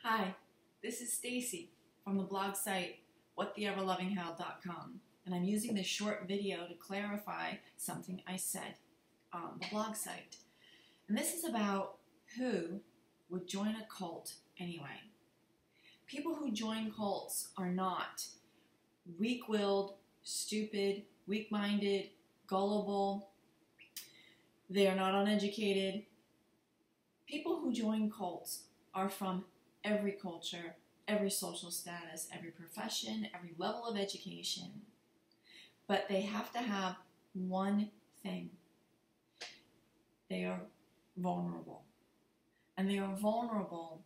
Hi, this is Stacy from the blog site whattheeverlovinghell.com, and I'm using this short video to clarify something I said on the blog site. And this is about who would join a cult anyway. People who join cults are not weak-willed, stupid, weak-minded, gullible. They are not uneducated. People who join cults are from every culture, every social status, every profession, every level of education. But they have to have one thing. They are vulnerable. And they are vulnerable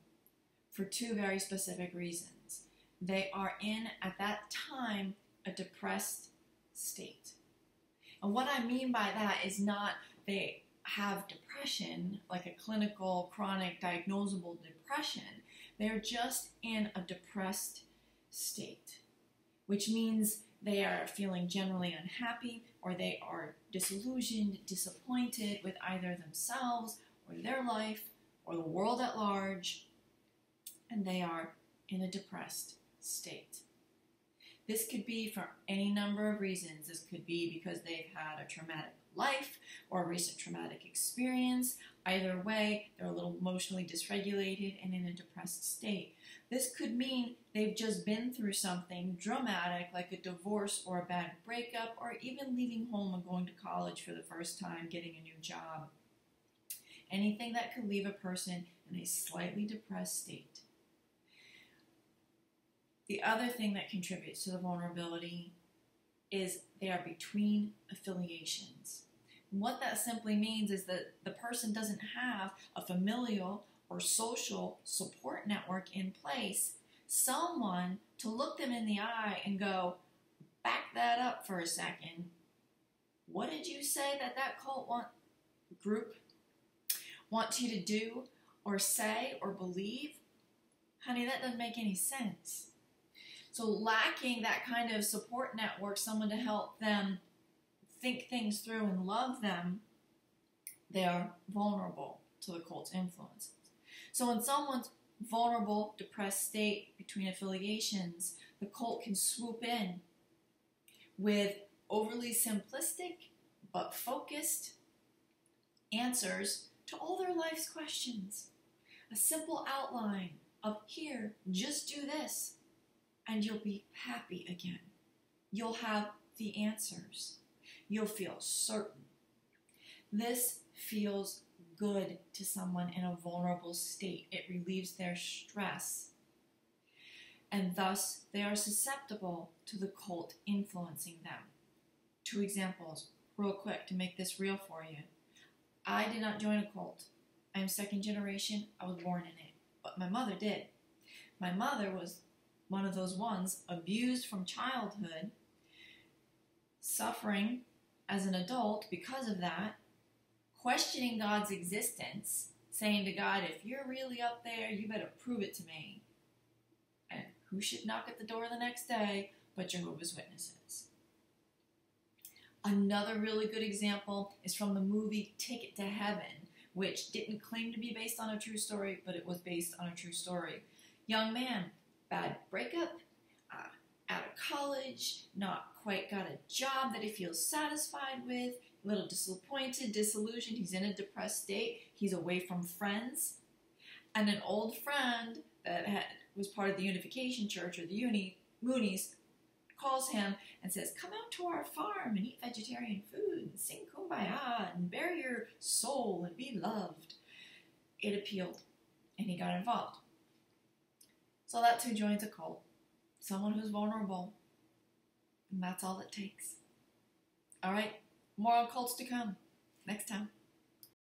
for two very specific reasons. They are in, at that time, a depressed state. And what I mean by that is not they have depression, like a clinical, chronic, diagnosable depression. They're just in a depressed state, which means they are feeling generally unhappy, or they are disillusioned, disappointed with either themselves or their life or the world at large, and they are in a depressed state. This could be for any number of reasons. This could be because they've had a traumatic life or a recent traumatic experience. Either way, they're a little emotionally dysregulated and in a depressed state. This could mean they've just been through something dramatic, like a divorce or a bad breakup, or even leaving home and going to college for the first time, getting a new job. Anything that could leave a person in a slightly depressed state. The other thing that contributes to the vulnerability is they are between affiliations. What that simply means is that the person doesn't have a familial or social support network in place, someone to look them in the eye and go, back that up for a second. What did you say that cult group wants you to do or say or believe? Honey, that doesn't make any sense. So lacking that kind of support network, someone to help them think things through and love them, they are vulnerable to the cult's influences. So in someone's vulnerable, depressed state between affiliations, the cult can swoop in with overly simplistic but focused answers to all their life's questions. A simple outline of, here, just do this, and you'll be happy again. You'll have the answers. You'll feel certain. This feels good to someone in a vulnerable state. It relieves their stress. And thus, they are susceptible to the cult influencing them. Two examples, real quick, to make this real for you. I did not join a cult. I am second generation. I was born in it. But my mother did. My mother was one of those ones abused from childhood, suffering as an adult because of that, questioning God's existence, saying to God, if you're really up there, you better prove it to me. And who should knock at the door the next day but Jehovah's Witnesses? Another really good example is from the movie Ticket to Heaven, which didn't claim to be based on a true story, but it was based on a true story. Young man, bad breakup, out of college, not quite got a job that he feels satisfied with, a little disappointed, disillusioned, he's in a depressed state, he's away from friends, and an old friend that was part of the Unification Church, or the Moonies, calls him and says, come out to our farm and eat vegetarian food and sing Kumbaya and bare your soul and be loved. It appealed, and he got involved. So that's who joins a cult. Someone who's vulnerable. And that's all it takes. All right, more on cults to come next time.